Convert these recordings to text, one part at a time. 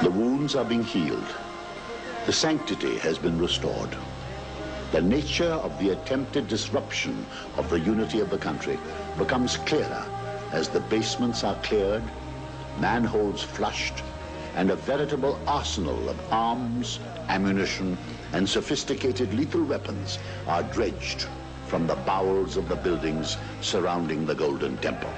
The wounds are being healed. The sanctity has been restored. The nature of the attempted disruption of the unity of the country becomes clearer as the basements are cleared, manholes flushed, and a veritable arsenal of arms, ammunition, and sophisticated lethal weapons are dredged from the bowels of the buildings surrounding the Golden Temple.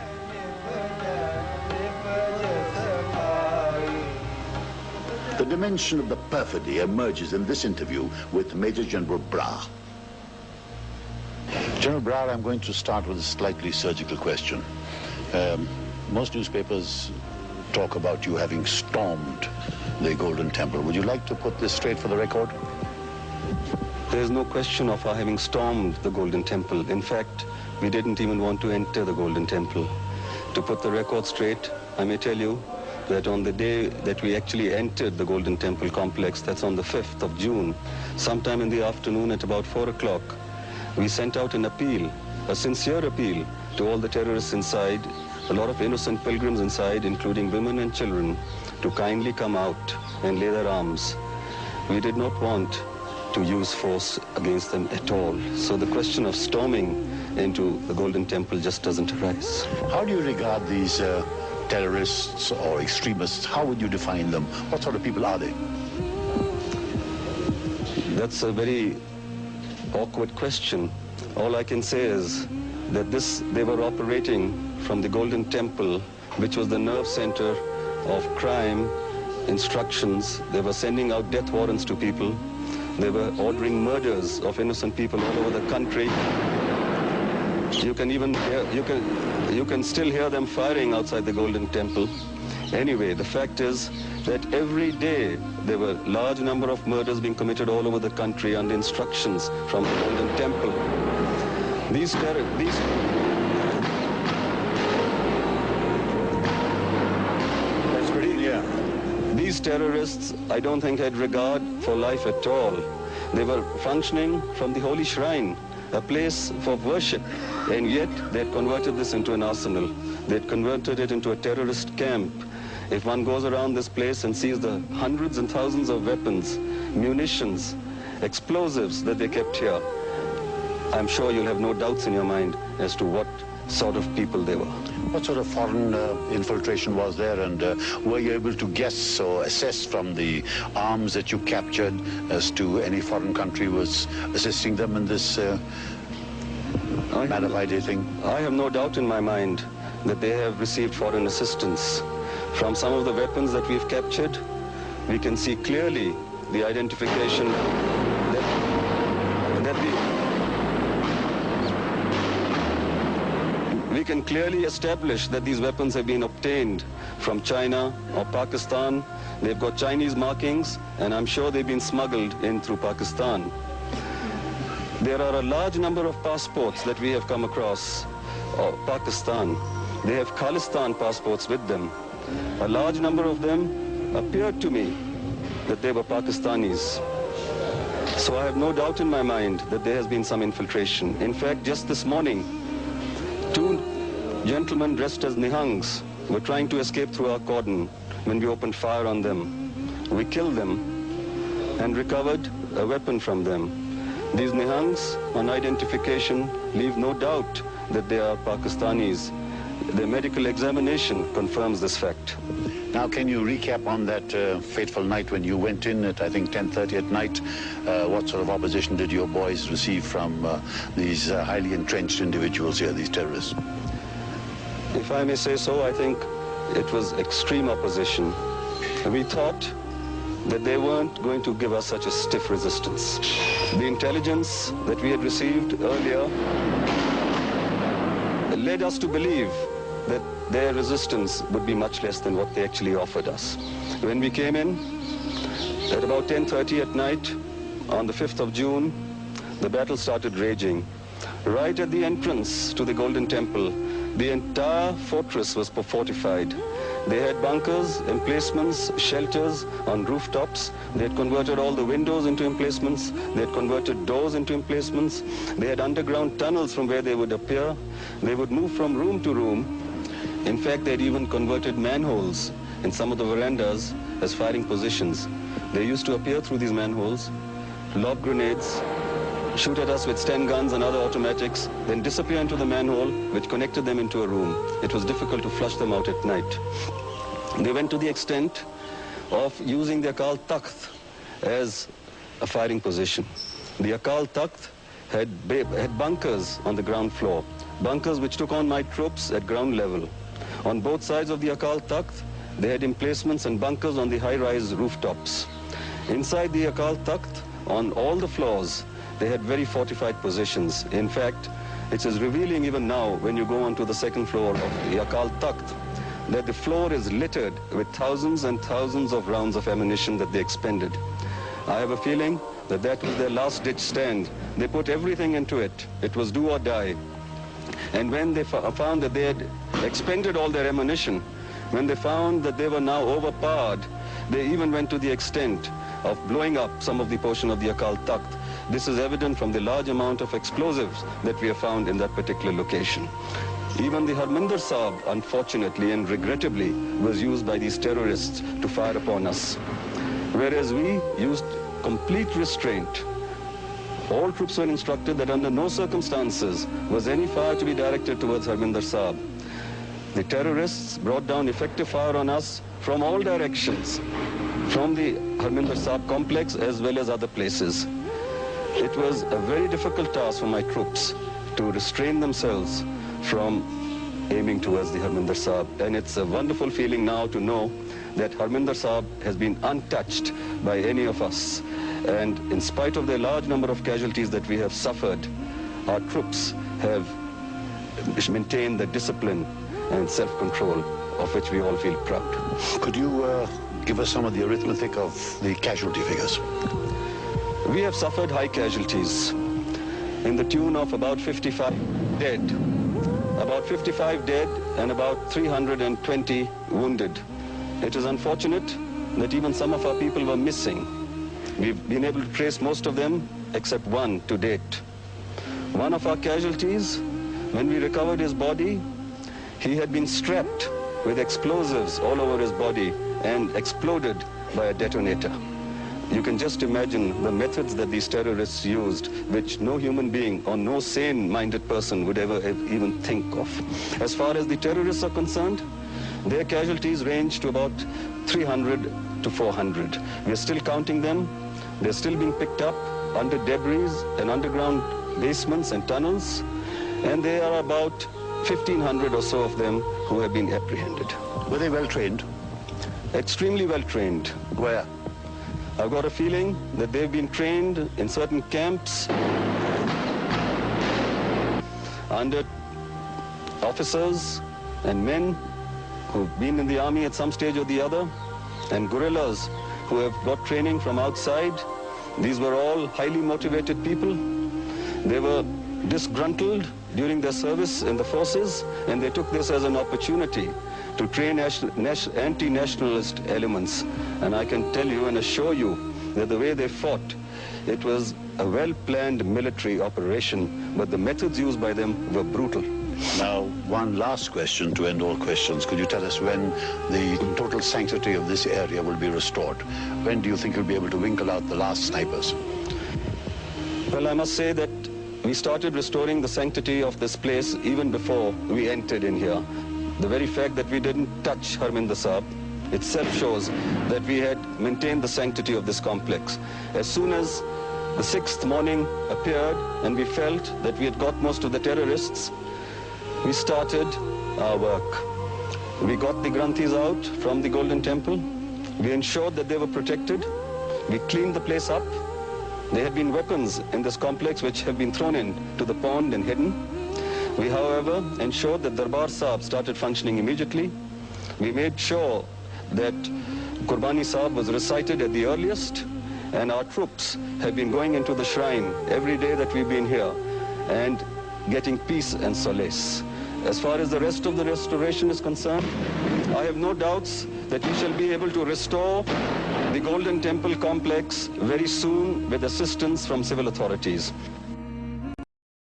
The dimension of the perfidy emerges in this interview with Major General Brar. General Brar, I'm going to start with a slightly surgical question. Most newspapers talk about you having stormed the Golden Temple. Would you like to put this straight for the record? There's no question of our having stormed the Golden Temple. In fact, we didn't even want to enter the Golden Temple. To put the record straight, I may tell you that on the day that we actually entered the Golden Temple complex, that's on the 5th of June, sometime in the afternoon at about 4 o'clock, we sent out an appeal, a sincere appeal to all the terrorists inside, a lot of innocent pilgrims inside, including women and children, to kindly come out and lay their arms. We did not want to use force against them at all. So the question of storming into the Golden Temple just doesn't arise. How do you regard these terrorists or extremists? How would you define them? What sort of people are they? That's a very awkward question. All I can say is that they were operating from the Golden Temple, which was the nerve center of crime, instructions. They were sending out death warrants to people. They were ordering murders of innocent people all over the country. You can even hear, you can still hear them firing outside the Golden Temple. Anyway, the fact is that every day there were a large number of murders being committed all over the country under instructions from the Golden Temple. These terrorists, I don't think, had regard for life at all. They were functioning from the holy shrine, a place for worship, and yet they had converted this into an arsenal. They had converted it into a terrorist camp. If one goes around this place and sees the hundreds and thousands of weapons, munitions, explosives that they kept here, I'm sure you'll have no doubts in your mind as to what sort of people they were. What sort of foreign infiltration was there, and were you able to guess or assess from the arms that you captured as to any foreign country was assisting them in this mad of idea thing? I have no doubt in my mind that they have received foreign assistance. From some of the weapons that we've captured, we can see clearly the identification we can clearly establish that these weapons have been obtained from China or Pakistan. They've got Chinese markings, and I'm sure they've been smuggled in through Pakistan. There are a large number of passports that we have come across of Pakistan. They have Khalistan passports with them. A large number of them appeared to me that they were Pakistanis. So I have no doubt in my mind that there has been some infiltration. In fact, just this morning, 2 gentlemen dressed as Nihangs were trying to escape through our cordon when we opened fire on them. We killed them and recovered a weapon from them. These Nihangs, on identification, leave no doubt that they are Pakistanis. The medical examination confirms this fact. Now, can you recap on that fateful night when you went in at, I think, 10:30 at night? What sort of opposition did your boys receive from these highly entrenched individuals here, these terrorists? If I may say so, I think it was extreme opposition. We thought that they weren't going to give us such a stiff resistance. The intelligence that we had received earlier led us to believe that their resistance would be much less than what they actually offered us. When we came in at about 10:30 at night on the 5th of June, the battle started raging. Right at the entrance to the Golden Temple, the entire fortress was fortified. They had bunkers, emplacements, shelters on rooftops. They had converted all the windows into emplacements. They had converted doors into emplacements. They had underground tunnels from where they would appear. They would move from room to room. In fact, they had even converted manholes in some of the verandas as firing positions. They used to appear through these manholes, lob grenades, shoot at us with Sten guns and other automatics, then disappear into the manhole, which connected them into a room. It was difficult to flush them out at night. They went to the extent of using the Akal Takht as a firing position. The Akal Takht had bunkers on the ground floor, bunkers which took on my troops at ground level. On both sides of the Akal Takht, they had emplacements and bunkers on the high-rise rooftops. Inside the Akal Takht, on all the floors, they had very fortified positions. In fact, it is revealing even now when you go onto the second floor of the Akal Takht that the floor is littered with thousands and thousands of rounds of ammunition that they expended. I have a feeling that that was their last-ditch stand. They put everything into it. It was do or die. And when they found that they had expended all their ammunition, when they found that they were now overpowered, they even went to the extent of blowing up some of the portion of the Akal Takht. This is evident from the large amount of explosives that we have found in that particular location. Even the Harminder Sahib, unfortunately and regrettably, was used by these terrorists to fire upon us. Whereas we used complete restraint. All troops were instructed that under no circumstances was any fire to be directed towards Harminder Sahib. The terrorists brought down effective fire on us from all directions, from the Harminder Sahib complex as well as other places. It was a very difficult task for my troops to restrain themselves from aiming towards the Harminder Sahib. And it's a wonderful feeling now to know that Harminder Sahib has been untouched by any of us. And in spite of the large number of casualties that we have suffered, our troops have maintained the discipline and self-control of which we all feel proud. Could you give us some of the arithmetic of the casualty figures? We have suffered high casualties in the tune of about 55 dead. About 55 dead and about 320 wounded. It is unfortunate that even some of our people were missing. We've been able to trace most of them except one to date. One of our casualties, when we recovered his body, he had been strapped with explosives all over his body and exploded by a detonator. You can just imagine the methods that these terrorists used, which no human being or no sane-minded person would ever even think of. As far as the terrorists are concerned, their casualties range to about 300 to 400. We are still counting them. They're still being picked up under debris and underground basements and tunnels. And there are about 1,500 or so of them who have been apprehended. Were they well trained? Extremely well trained. Where? I've got a feeling that they've been trained in certain camps under officers and men who've been in the army at some stage or the other, and guerrillas who have got training from outside. These were all highly motivated people. They were disgruntled during their service in the forces, and they took this as an opportunity to train anti-nationalist elements. And I can tell you and assure you that the way they fought, it was a well-planned military operation, but the methods used by them were brutal. Now, one last question to end all questions. Could you tell us when the total sanctity of this area will be restored? When do you think you'll be able to winkle out the last snipers? Well, I must say that we started restoring the sanctity of this place even before we entered in here. The very fact that we didn't touch Harminder Sahib itself shows that we had maintained the sanctity of this complex. As soon as the 6th morning appeared and we felt that we had got most of the terrorists, we started our work. We got the Granthis out from the Golden Temple. We ensured that they were protected. We cleaned the place up. There had been weapons in this complex which have been thrown into the pond and hidden. We, however, ensured that Darbar Sahib started functioning immediately. We made sure that Qurbani Sahib was recited at the earliest, and our troops have been going into the shrine every day that we've been here and getting peace and solace. As far as the rest of the restoration is concerned, I have no doubts that we shall be able to restore the Golden Temple complex very soon with assistance from civil authorities.